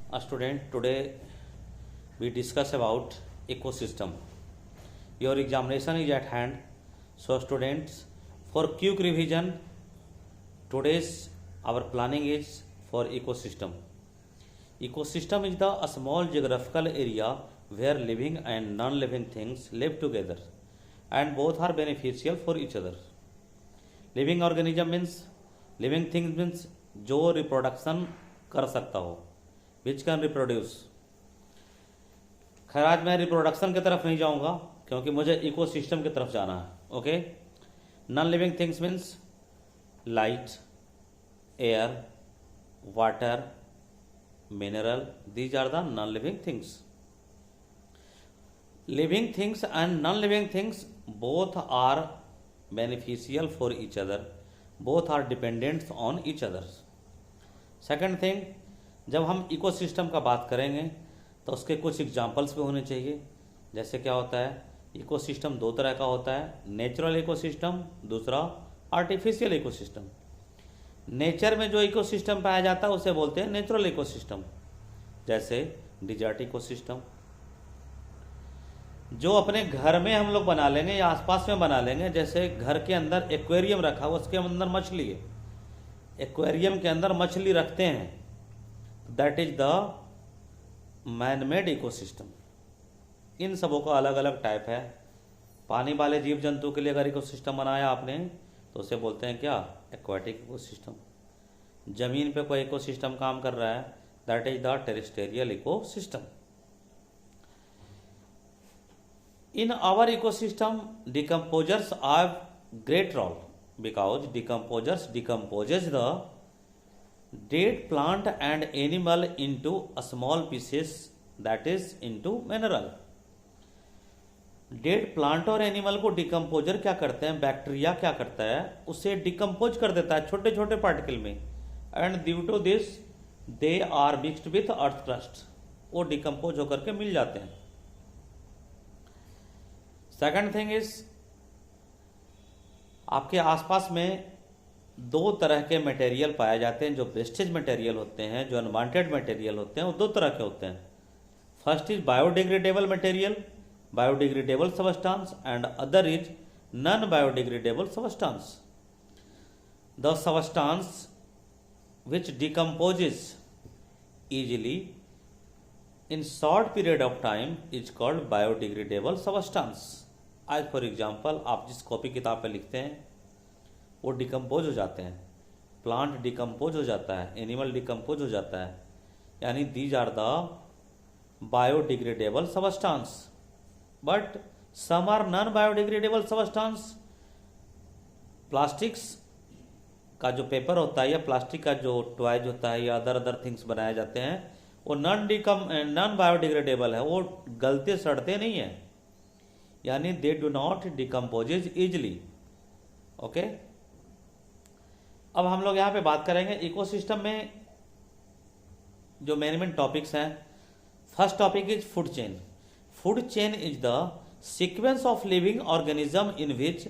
Student, today we discuss about ecosystem. Your examination is at hand. So students, for quick revision, today's our planning is for ecosystem. Ecosystem is the small geographical area where living and non-living things live together and both are beneficial for each other. Living organism means living things means जो reproduction कर सकता हो, which can reproduce. खैर आज मैं reproduction की तरफ नहीं जाऊंगा क्योंकि मुझे इकोसिस्टम की तरफ जाना है. Okay, non living things means light, air, water, mineral. These are the non living things. Living things and non living things both are beneficial for each other, both are dependent on each other. Second thing, जब हम ecosystem का बात करेंगे तो उसके कुछ examples भी होने चाहिए. जैसे क्या होता है, इकोसिस्टम दो तरह का होता है, नेचुरल इकोसिस्टम, दूसरा आर्टिफिशियल इकोसिस्टम. नेचर में जो इकोसिस्टम पाया जाता है उसे बोलते हैं नेचुरल इकोसिस्टम. जैसे डिजर्ट इकोसिस्टम, जो अपने घर में हम लोग बना लेंगे या आसपास में बना लेंगे. जैसे घर के अंदर एक्वेरियम रखा हुआ, उसके अंदर मछली है, एक्वेरियम के अंदर मछली रखते हैं, that is the man made ecosystem. इन सबों का अलग अलग टाइप है. पानी वाले जीव जंतु के लिए अगर इकोसिस्टम बनाया आपने तो उसे बोलते हैं क्या, एक्वाटिक इकोसिस्टम. जमीन पे कोई इकोसिस्टम काम कर रहा है, that is the terrestrial ecosystem. In our ecosystem, decomposers have great role because decomposers decomposes the dead plant and animal into a small pieces, that is into mineral. Dead plant और animal को decomposer क्या करते हैं, bacteria क्या करता है, उसे decompose कर देता है छोटे छोटे पार्टिकल में. And due to this they are mixed with earth crust. वो डिकम्पोज होकर के मिल जाते हैं. सेकंड थिंग इज, आपके आसपास में दो तरह के मटेरियल पाए जाते हैं. जो वेस्टेज मटेरियल होते हैं, जो अनवांटेड मटेरियल होते हैं, वो दो तरह के होते हैं. First is biodegradable material, biodegradable substance, and other is non biodegradable substance. The substance which decomposes easily in short period of time is called biodegradable substance. आज फॉर एग्जाम्पल आप जिस कॉपी किताब पे लिखते हैं वो डिकम्पोज हो जाते हैं. प्लांट डिकम्पोज हो जाता है, एनिमल डिकम्पोज हो जाता है, यानी these are the biodegradable substance. But some are non biodegradable substance. Plastics का जो पेपर होता है या प्लास्टिक का जो टॉयज होता है या अदर थिंग्स बनाए जाते हैं, वो नॉन बायोडिग्रेडेबल है, वो गलते सड़ते नहीं है, यानी they do not decomposes easily. Okay, अब हम लोग यहां पे बात करेंगे इकोसिस्टम में जो मेन टॉपिक्स हैं. First topic is food chain. Food chain is the sequence of living organism in which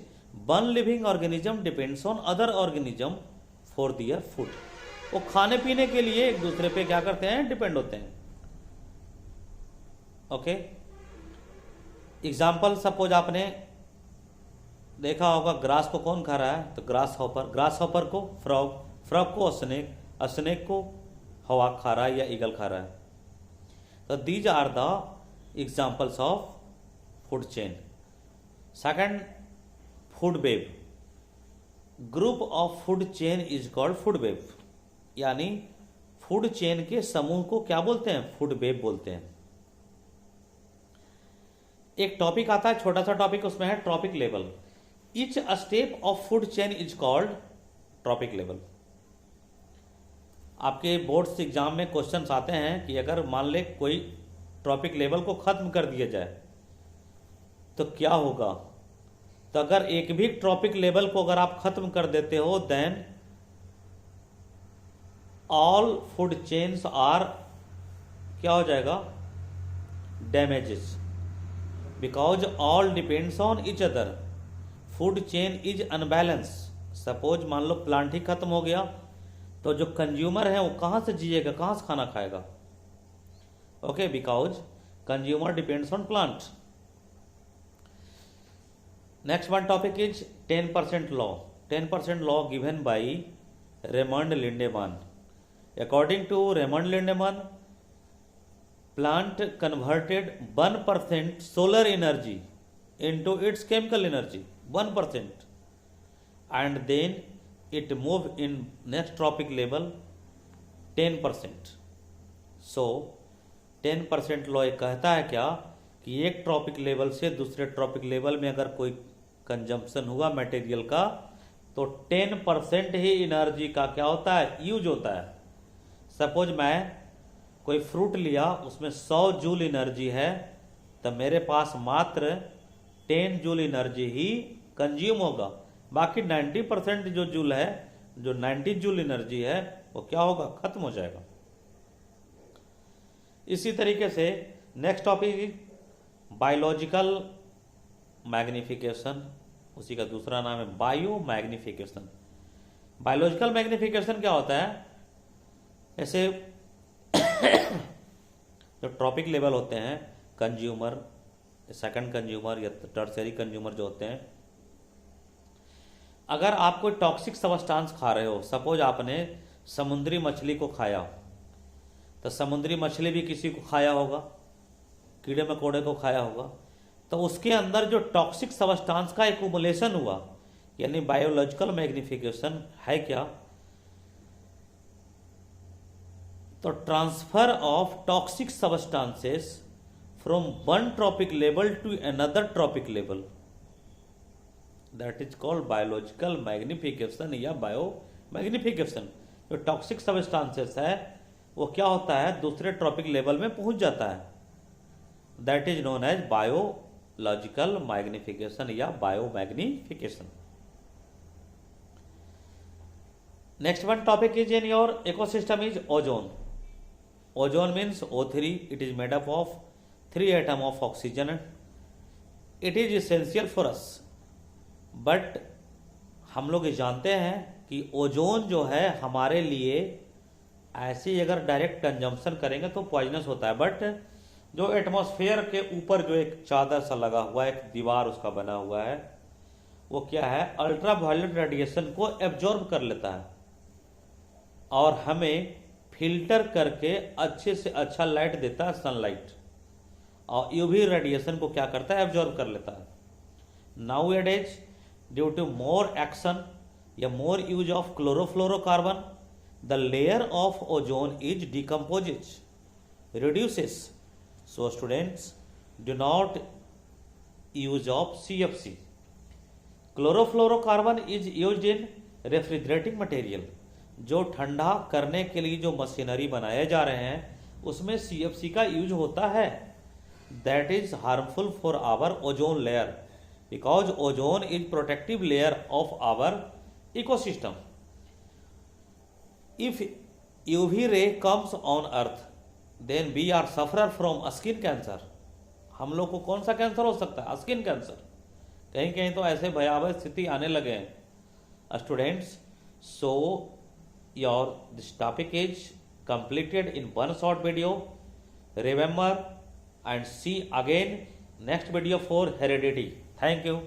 one living organism depends on other organism for their food. वो खाने पीने के लिए एक दूसरे पे क्या करते हैं, डिपेंड होते हैं. ओके, एग्जाम्पल सपोज आपने देखा होगा, ग्रास को कौन खा रहा है, तो ग्रास हॉपर. ग्रास हॉपर को फ्रॉग, फ्रॉग को स्नेक, स्नेक को हवा खा रहा है या ईगल खा रहा है. तो these are the examples of food chain. Second, food web. Group of food chain is called food web. यानी फूड चेन के समूह को क्या बोलते हैं, फूड वेब बोलते हैं. एक टॉपिक आता है, छोटा सा टॉपिक, उसमें है trophic level. Each step of food chain is called trophic level. आपके बोर्ड्स एग्जाम में क्वेश्चंस आते हैं कि अगर मान ले कोई ट्रॉपिक लेवल को खत्म कर दिया जाए तो क्या होगा. तो अगर एक भी ट्रॉपिक लेवल को अगर आप खत्म कर देते हो, then all food chains are क्या हो जाएगा, damages, because all depends on each other. Food chain is unbalance. Suppose मान लो प्लांट ही खत्म हो गया तो जो कंज्यूमर है वो कहां से जिएगा, कहां से खाना खाएगा. Okay, because consumer depends on plant. Next one topic is 10% law. 10% law given by Raymond Lindemann. According to Raymond Lindemann, plant converted 1% solar energy into its chemical energy, 1%, and then it moved in next trophic level 10%. So 10% law कहता है क्या कि एक trophic level से दूसरे trophic level में अगर कोई कंजम्पशन हुआ मटेरियल का तो 10% ही एनर्जी का क्या होता है, यूज होता है। सपोज मैं कोई फ्रूट लिया, उसमें 100 जूल एनर्जी है, तो मेरे पास मात्र 10 जूल एनर्जी ही कंज्यूम होगा। बाकी 90% जो जूल है, जो 90 जूल एनर्जी है, वो क्या होगा, खत्म हो जाएगा। इसी तरीके से नेक्स्ट टॉपिक बायोलॉजिकल मैग्निफिकेशन, उसी का दूसरा नाम है बायो मैग्निफिकेशन। बायोलॉजिकल मैग्निफिकेशन क्या होता है, ऐसे जो ट्रॉपिक लेवल होते हैं, कंज्यूमर, सेकंड कंज्यूमर या टर्सरी कंज्यूमर जो होते हैं, अगर आप कोई टॉक्सिक सब्सटेंस खा रहे हो, सपोज आपने समुद्री मछली को खाया, तो समुद्री मछली भी किसी को खाया होगा, कीड़े मकोड़े को खाया होगा, तो उसके अंदर जो टॉक्सिक सब्सटेंस का एक्युमुलेशन हुआ, यानी बायोलॉजिकल मैग्निफिकेशन है क्या, तो transfer of toxic substances from one trophic level to another trophic level, that is called biological magnification या बायो मैग्निफिकेशन। जो टॉक्सिक सब्सटेंसेस है वो क्या होता है, दूसरे ट्रॉपिक लेवल में पहुंच जाता है, that is known as biological magnification या bio magnification. Next one topic is in your ecosystem is ozone. Ozone means O3. It is made up of 3 atoms of oxygen. It is essential for us. But हम लोग ये जानते हैं कि ozone जो है हमारे लिए ऐसे ही अगर डायरेक्ट कंजम्पशन करेंगे तो पॉइजनस होता है, बट जो एटमॉस्फेयर के ऊपर जो एक चादर सा लगा हुआ है, एक दीवार उसका बना हुआ है, वो क्या है, अल्ट्रा वायलेट रेडिएशन को एब्जॉर्ब कर लेता है और हमें फिल्टर करके अच्छे से अच्छा लाइट देता है, सनलाइट, और यूवी रेडिएशन को क्या करता है, एब्जॉर्ब कर लेता है। Nowadays due to more action या more use of chlorofluorocarbon, the layer of ozone is decomposes, reduces. So students, do not use of CFC. Chlorofluorocarbon is used in refrigerating material. जो ठंडा करने के लिए जो मशीनरी बनाए जा रहे हैं उसमें CFC का यूज होता है। That is harmful for our ozone layer because ozone is protective layer of our ecosystem. If UV ray comes on earth then we are sufferer from skin cancer. हम लोग को कौन सा कैंसर हो सकता है? Skin cancer. कहीं कहीं तो ऐसे भयावह स्थिति आने लगे हैं students. So your this topic is completed in one short video. Remember and see again next video for heredity. Thank you.